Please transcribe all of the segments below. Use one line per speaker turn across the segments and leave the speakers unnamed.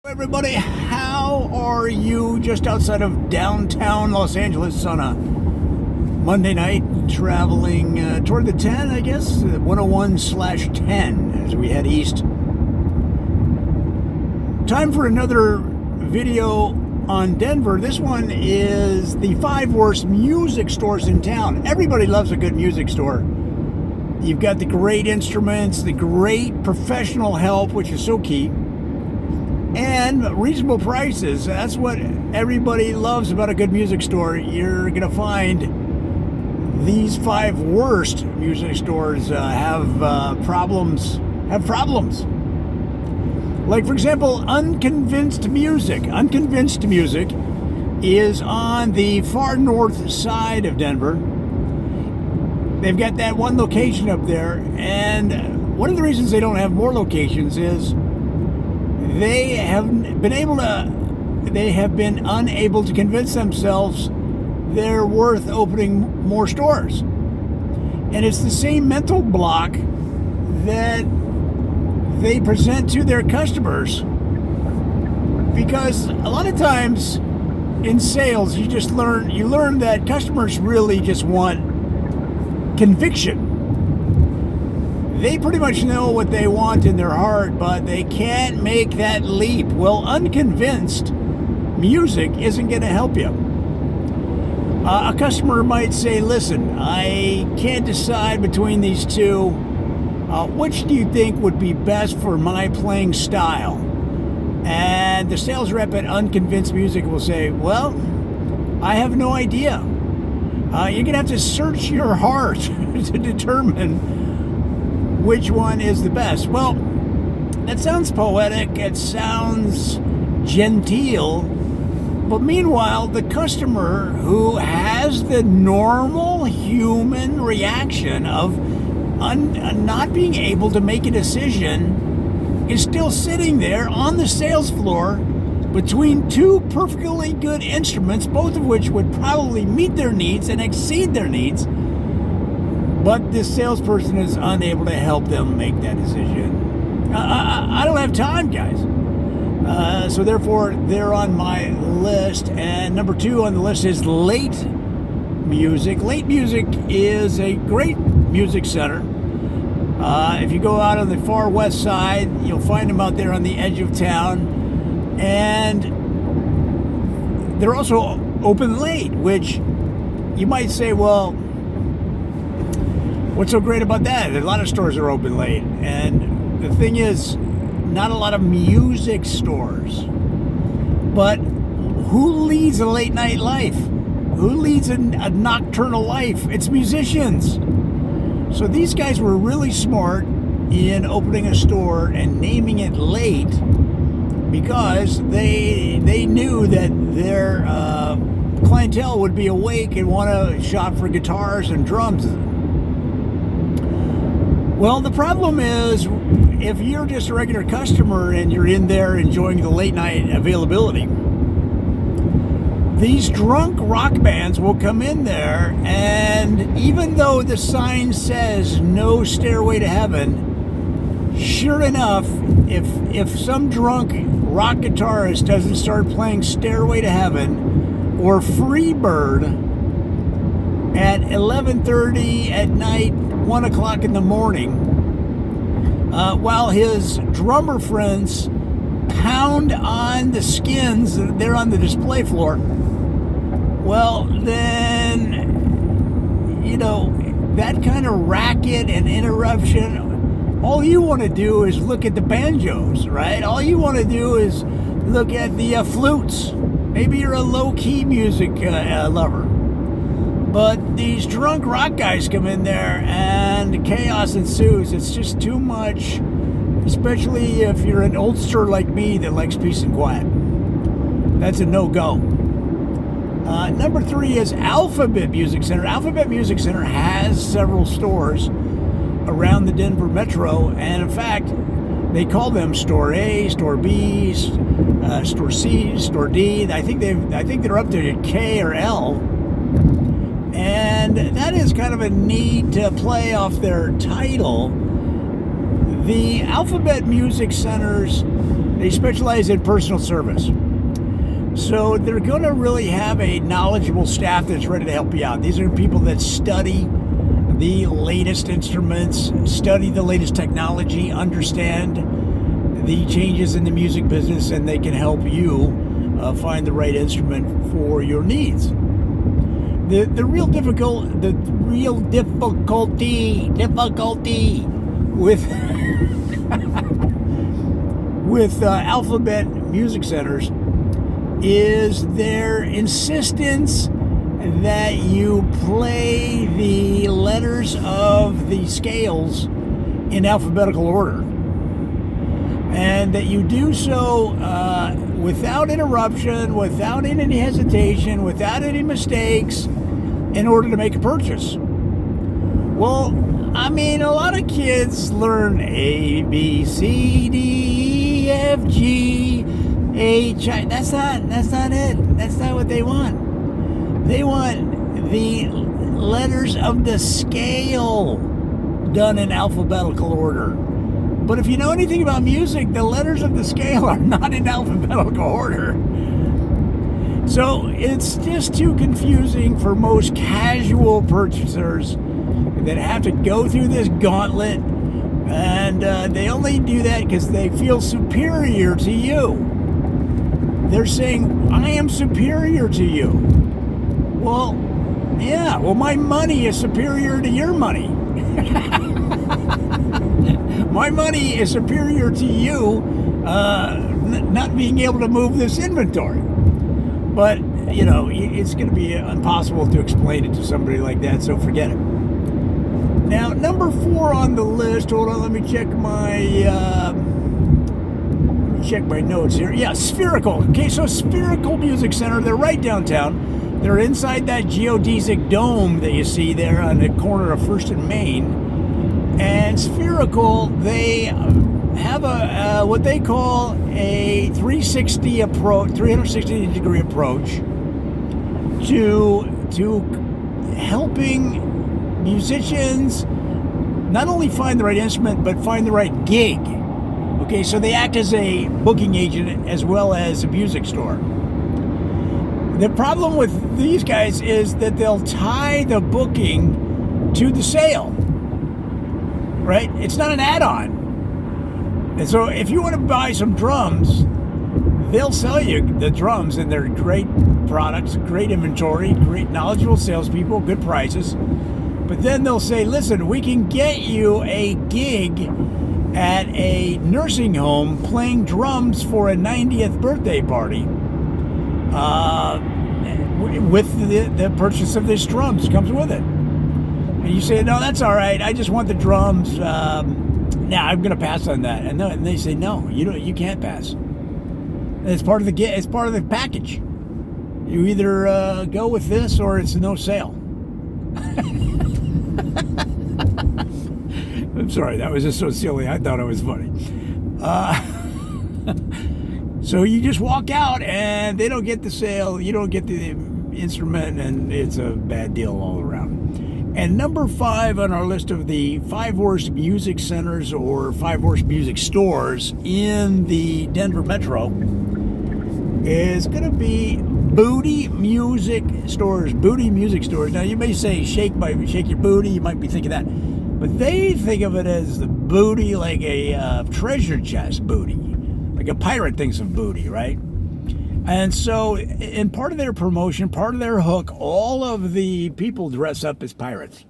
Everybody, how are you just outside of downtown Los Angeles on a Monday night, traveling toward the 10, I guess, 101/10 as we head east. Time for another video on Denver. This one is the 5 worst music stores in town. Everybody loves a good music store. You've got the great instruments, the great professional help, which is so key, and reasonable prices. That's what everybody loves about a good music store. You're going to find these 5 worst music stores have problems. Like, for example, Unconvinced Music. Unconvinced Music is on the far north side of Denver. They've got that one location up there, and one of the reasons they don't have more locations is they have been unable to convince themselves they're worth opening more stores. And it's the same mental block that they present to their customers, because a lot of times in sales you learn that customers really just want conviction. They pretty much know what they want in their heart, but they can't make that leap. Well, Unconvinced Music isn't going to help you. A customer might say, listen, I can't decide between these two. Which do you think would be best for my playing style? And the sales rep at Unconvinced Music will say, well, I have no idea. You're going to have to search your heart to determine which one is the best. Well, that sounds poetic, it sounds genteel, but meanwhile, the customer, who has the normal human reaction of not being able to make a decision, is still sitting there on the sales floor between 2 perfectly good instruments, both of which would probably meet their needs and exceed their needs, but this salesperson is unable to help them make that decision. I don't have time, guys. So therefore, they're on my list. And number 2 on the list is Late Music. Late Music is a great music center. If you go out on the far west side, you'll find them out there on the edge of town. And they're also open late, which you might say, well, what's so great about that? A lot of stores are open late. And the thing is, not a lot of music stores. But who leads a late night life? Who leads a nocturnal life? It's musicians. So these guys were really smart in opening a store and naming it Late, because they knew that their clientele would be awake and want to shop for guitars and drums. Well, the problem is, if you're just a regular customer and you're in there enjoying the late night availability, these drunk rock bands will come in there, and even though the sign says no stairway to heaven, sure enough, if some drunk rock guitarist doesn't start playing Stairway to Heaven or Freebird at 11:30 at night, 1 o'clock in the morning, while his drummer friends pound on the skins there on the display floor, well, then, that kind of racket and interruption, all you want to do is look at the banjos, right? All you want to do is look at the flutes. Maybe you're a low-key music lover. But these drunk rock guys come in there and chaos ensues. It's just too much, especially if you're an oldster like me that likes peace and quiet. That's a no-go. Number 3 is Alphabet Music Center. Alphabet Music Center has several stores around the Denver metro, and in fact, they call them Store A, Store B, Store C, Store D. I think they're up to K or L, and that is kind of a neat play off their title. The Alphabet Music Centers They specialize in personal service. So they're going to really have a knowledgeable staff that's ready to help you out. These are people that study the latest instruments, study the latest technology, understand the changes in the music business, and they can help you find the right instrument for your needs. The real difficulty with with Alphabet Music Centers is their insistence that you play the letters of the scales in alphabetical order, and that you do so without interruption, without any hesitation, without any mistakes, in order to make a purchase. Well, I mean, a lot of kids learn A, B, C, D, E, F, G, H, I. That's not it. That's not what they want. They want the letters of the scale done in alphabetical order. But if you know anything about music, the letters of the scale are not in alphabetical order. So it's just too confusing for most casual purchasers that have to go through this gauntlet, and they only do that because they feel superior to you. They're saying, I am superior to you. Well, yeah, well, my money is superior to your money. My money is superior to you not being able to move this inventory. But, you know, it's going to be impossible to explain it to somebody like that, so forget it. Now, number 4 on the list, hold on, let me check my notes here. Yeah, Spherical. Okay, so Spherical Music Center, they're right downtown. They're inside that geodesic dome that you see there on the corner of 1st and Main. And Spherical, they have a what they call a 360 degree approach to helping musicians not only find the right instrument, but find the right gig. Okay, so they act as a booking agent as well as a music store. The problem with these guys is that they'll tie the booking to the sale, right? It's not an add-on. And so if you want to buy some drums, they'll sell you the drums, and they're great products, great inventory, great knowledgeable salespeople, good prices. But then they'll say, listen, we can get you a gig at a nursing home playing drums for a 90th birthday party with the purchase of these drums comes with it. And you say, no, that's all right. I just want the drums. Nah, I'm going to pass on that. And they say, no, you can't pass. It's part of the package. You either go with this or it's no sale. I'm sorry, that was just so silly. I thought it was funny. So you just walk out and they don't get the sale, you don't get the instrument, and it's a bad deal all around. And number 5 on our list of the 5 worst music centers or 5 worst music stores in the Denver Metro is going to be booty music stores. Booty music stores. Now you may say shake your booty, you might be thinking that. But they think of it as the booty like a treasure chest booty. Like a pirate thinks of booty, right? And so, in part of their promotion, part of their hook, all of the people dress up as pirates.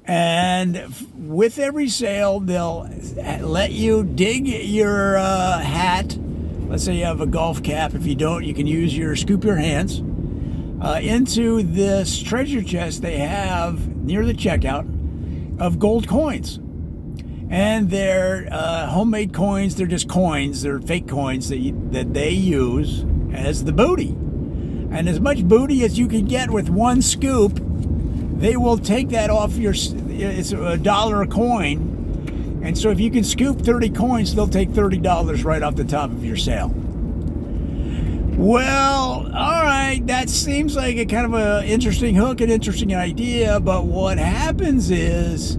And with every sale, they'll let you dig your hat. Let's say you have a golf cap. If you don't, you can scoop your hands into this treasure chest they have near the checkout of gold coins. And they're homemade coins. They're just coins. They're fake coins that they use as the booty. And as much booty as you can get with one scoop, they will take that off it's $1 a coin. And so if you can scoop 30 coins, they'll take $30 right off the top of your sale. Well, all right, that seems like a kind of an interesting hook, an interesting idea, but what happens is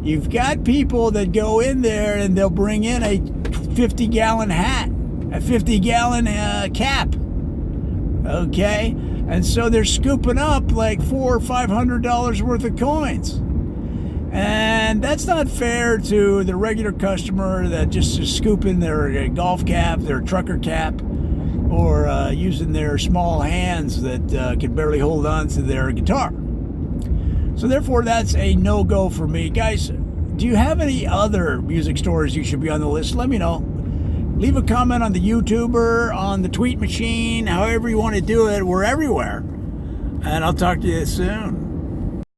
you've got people that go in there and they'll bring in a 50-gallon hat a 50-gallon cap. Okay, and so they're scooping up like $400 or $500 worth of coins. And that's not fair to the regular customer that just is scooping their golf cap, their trucker cap, or using their small hands that can barely hold on to their guitar. So therefore, that's a no-go for me. Guys, do you have any other music stores you should be on the list? Let me know. Leave a comment on the YouTuber, on the tweet machine, however you want to do it. We're everywhere. And I'll talk to you soon.